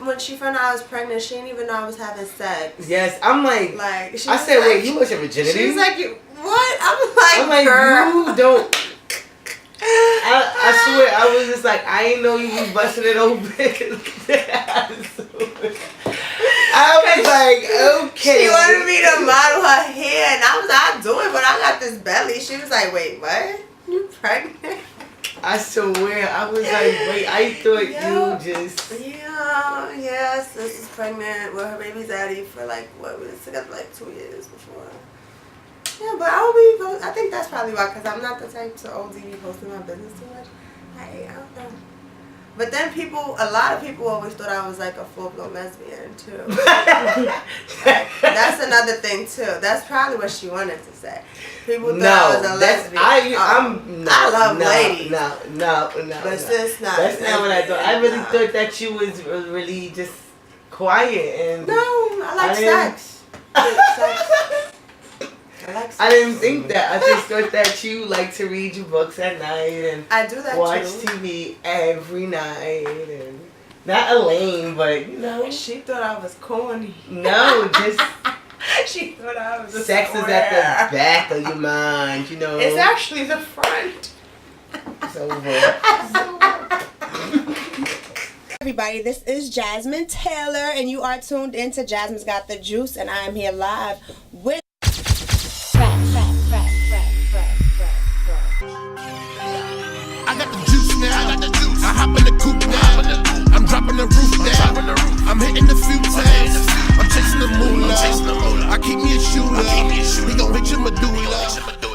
when she found out I was pregnant, she didn't even know I was having sex. Yes, I'm like I said, like, wait, you lost your virginity? She was like, what? I'm like, girl. You don't. I swear, I was just like, I ain't know you was busting it open. I was like, okay. She wanted me to model her hair, and I was like, I'll do it, but I got this belly. She was like, wait, what? You pregnant? I swear, I was like, wait, I thought you just... Yeah, yes, this is pregnant with her baby daddy for like, what, we was together like 2 years before. Yeah, but I think that's probably why, because I'm not the type to OD be posting my business too much. I don't know. But then a lot of people always thought I was like a full-blown lesbian too. That's another thing too. That's probably what she wanted to say. People thought I was a lesbian. I love ladies. No. But sis, not. That's not what I thought. I really thought that you was really just quiet and. No, I like sex. I didn't think that. I just thought that you like to read your books at night and I do that watch too. TV every night and not Elaine, but you know. She thought I was corny. No, just she thought I was a sex square. is at the back of your mind, you know. It's actually the front. It's over. Everybody, this is Jasmine Taylor, and you are tuned into Jasmine's Got the Juice, and I am here live with. I got the juice now. I hop in the coupe now. I'm dropping the roof down. I'm hitting the few times. I'm chasing the moolah. I keep me a shooter. We gon' hit your medulla.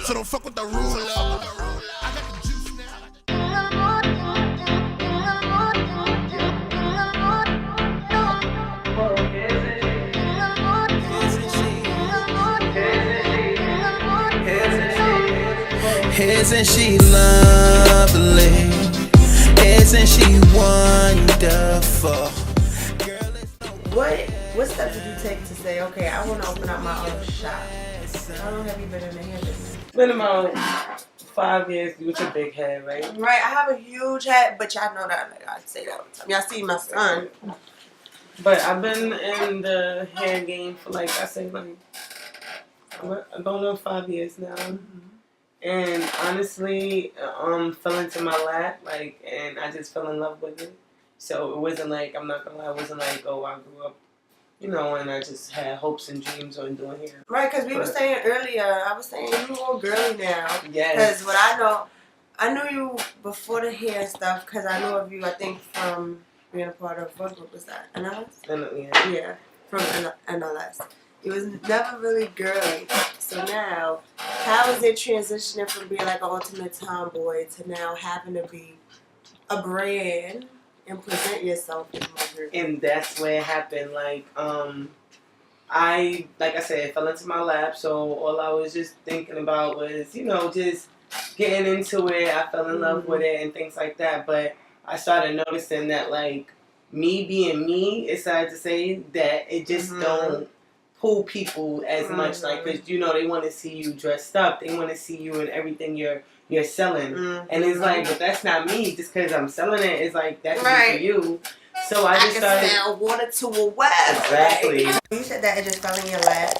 So don't fuck with the ruler. I got the juice now. Isn't she lovely? Isn't she wonderful? What steps did you take to say, okay, I want to open up my own shop? How long have you been in the hair business? Been about 5 years with your big head, right? Right, I have a huge head, but y'all know that. Like, I say that all the time. Y'all see my son. But I've been in the hair game for like going on 5 years now. Mm-hmm. And honestly, fell into my lap, and I just fell in love with it. So it wasn't like, I'm not gonna lie, it wasn't like, oh, I grew up, and I just had hopes and dreams on doing hair. Right, because we were saying earlier, I was saying you all girly now. Yes. Because what I knew you before the hair and stuff, because I knew of you, I think, from being a part of, what group was that? NLS? Yeah, from NLS. It was never really girly. So now, how is it transitioning from being like an ultimate tomboy to now having to be a brand and present yourself as more girly? And that's where it happened. Like I said, fell into my lap. So all I was just thinking about was, just getting into it. I fell in love with it and things like that. But I started noticing that, like, me being me, it's sad to say that it just don't pull people as much, like, because they want to see you dressed up, they want to see you in everything you're selling, and it's like, but that's not me. Just because I'm selling it, it's like that's for you. So I just started. Sound water to a well. Exactly. Right? You said that it just fell in your lap.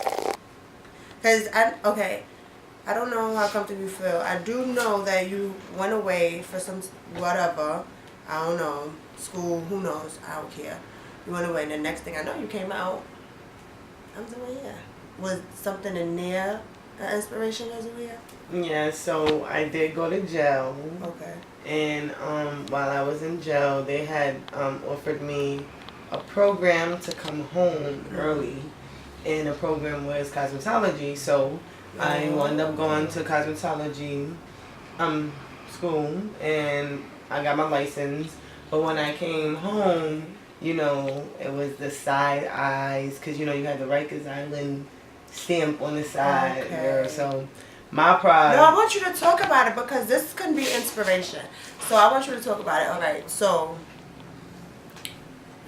Because I don't know how comfortable you feel. I do know that you went away for some whatever. I don't know, school. Who knows? I don't care. You went away, and the next thing I know, you came out. I'm doing hair. Was something in there an inspiration as a hair? Yeah, so I did go to jail. Okay. And while I was in jail, they had offered me a program to come home early. And the program was cosmetology. So I wound up going to cosmetology school, and I got my license. But when I came home, it was the side eyes, because, you had the Rikers Island stamp on the side. Okay. So my pride. No, I want you to talk about it, because this can be inspiration. So I want you to talk about it. All right, so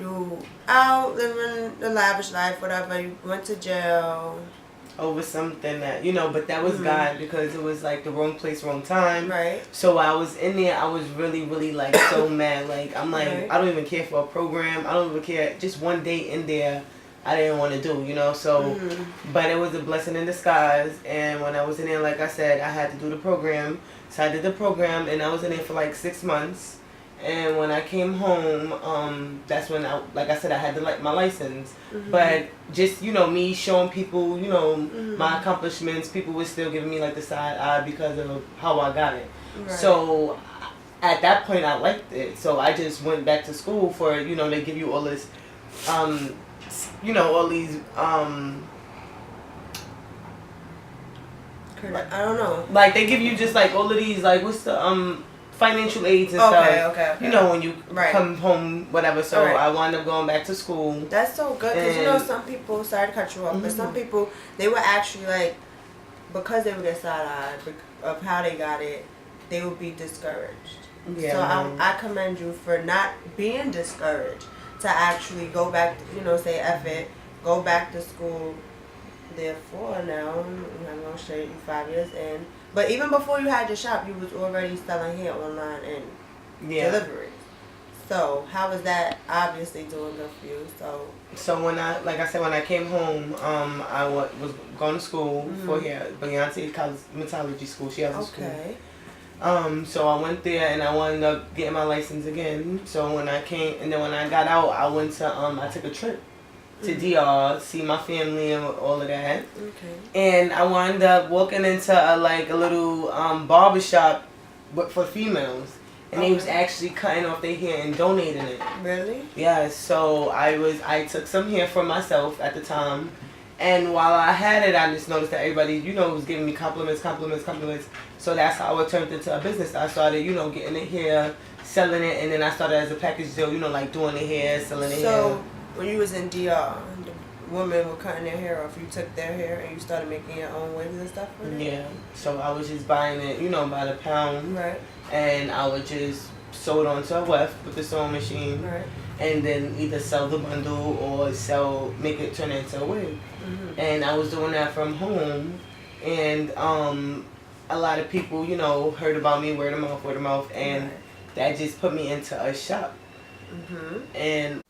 you out living the lavish life, whatever. You went to jail. over something that, but that was God, because it was like the wrong place, wrong time. Right. So I was in there, I was really, really like so mad. Like, I'm like, Right. I don't even care for a program. I don't even care. Just one day in there, I didn't want to do, so, but it was a blessing in disguise. And when I was in there, like I said, I had to do the program. So I did the program, and I was in there for like 6 months. And when I came home, that's when like I said, I had my license. But just, me showing people, my accomplishments, people were still giving me like the side eye because of how I got it. Right. So at that point, I liked it. So I just went back to school for, they give you all this, all these, I don't know. Like, they give you just like all of these, like, what's the, financial aids and stuff. Okay. When you come home, whatever. So I wound up going back to school. That's so good, because some people, sorry to cut you off, but some people, they were actually like, because they would get side-eyed of how they got it, they would be discouraged. Yeah. So I commend you for not being discouraged, to actually go back, say F it, go back to school. Therefore, now, I'm going to show you 5 years in. But even before you had your shop, you was already selling hair online and delivery. So how was that? Obviously doing good for you. So when like I said, when I came home, I was going to school for hair. Beyonce Cosmetology School. She has a school. So I went there, and I wound up getting my license again. So when I came, and then when I got out, I went to I took a trip to DR, see my family and all of that. Okay. And I wound up walking into a little barbershop for females. And they was actually cutting off their hair and donating it. Really? Yeah, so I took some hair for myself at the time. And while I had it, I just noticed that everybody, was giving me compliments. So that's how it turned into a business. I started, getting the hair, selling it, and then I started as a package deal, like doing the hair, selling the hair. So when you was in DR, the women were cutting their hair off. You took their hair and you started making your own wigs and stuff for it? Yeah. So I was just buying it, by the pound. Right. And I would just sew it onto a weft with the sewing machine. Right. And then either sell the bundle or make it turn into a wig. And I was doing that from home. And a lot of people, heard about me, word of mouth. And that just put me into a shop. And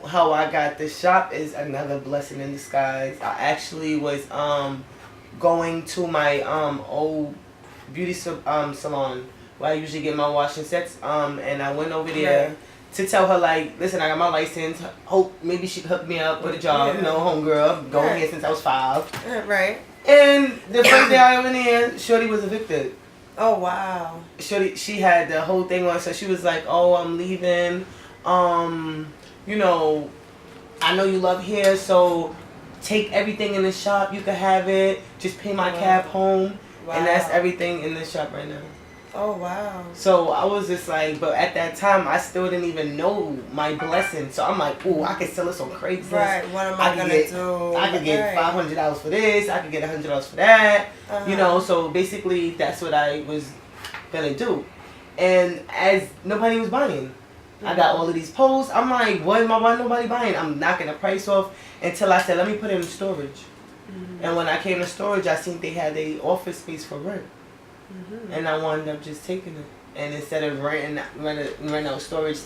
how I got the shop is another blessing in disguise. I actually was going to my old beauty salon where I usually get my washing sets, and I went over there to tell her, like, listen, I got my license, hope maybe she could hook me up with a job, homegirl, going here since I was 5. Right. And the first day I went in, Shorty was evicted. Oh, wow. Shorty, she had the whole thing on, so she was like, oh, I'm leaving, I know you love hair, so take everything in the shop. You can have it. Just pay my cab home. Wow. And that's everything in the shop right now. Oh, wow. So I was just like, but at that time, I still didn't even know my blessing. So I'm like, ooh, I could sell this on Craigslist. Right, what am I going to do? I could get $500 for this. I could get $100 for that. So basically, that's what I was going to do. And as nobody was buying. I got all of these posts. I'm like, why nobody buying? I'm knocking the price off until I said, let me put it in storage. And when I came to storage, I seen they had a office space for rent. And I wound up just taking it. And instead of renting out storage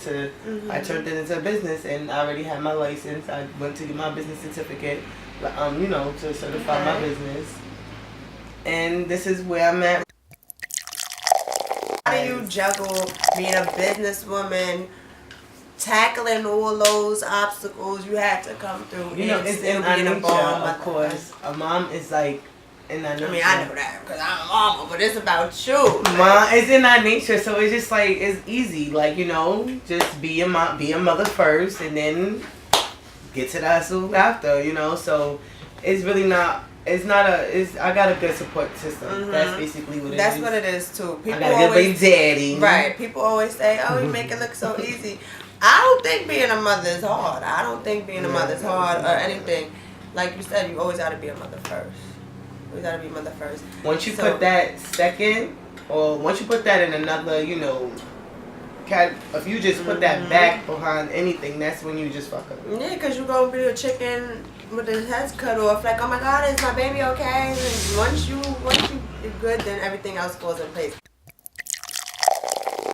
I turned it into a business, and I already had my license. I went to get my business certificate, to certify my business. And this is where I'm at. How do you juggle being a businesswoman, tackling all those obstacles you had to come through? It's in our nature, of course. A mom is like in our nature. I mean, I know that because I'm a mama, but it's about you. It's in our nature, so it's just like, it's easy. Like, just be a mother first, and then get to the hustle after, So it's really not. I got a good support system. That's basically what it is. That's what it is too. People I got a good baby daddy. Right. People always say, "Oh, you make it look so easy." I don't think being a mother is hard. I don't think being a mother is hard or anything. Like you said, you always got to be a mother first. You got to be a mother first. Once you put that second, or once you put that in another, if you just put that back behind anything, that's when you just fuck up. Yeah, because you're going to be a chicken with the heads cut off, like, oh my God, is my baby okay? And once you're good, then everything else falls in place.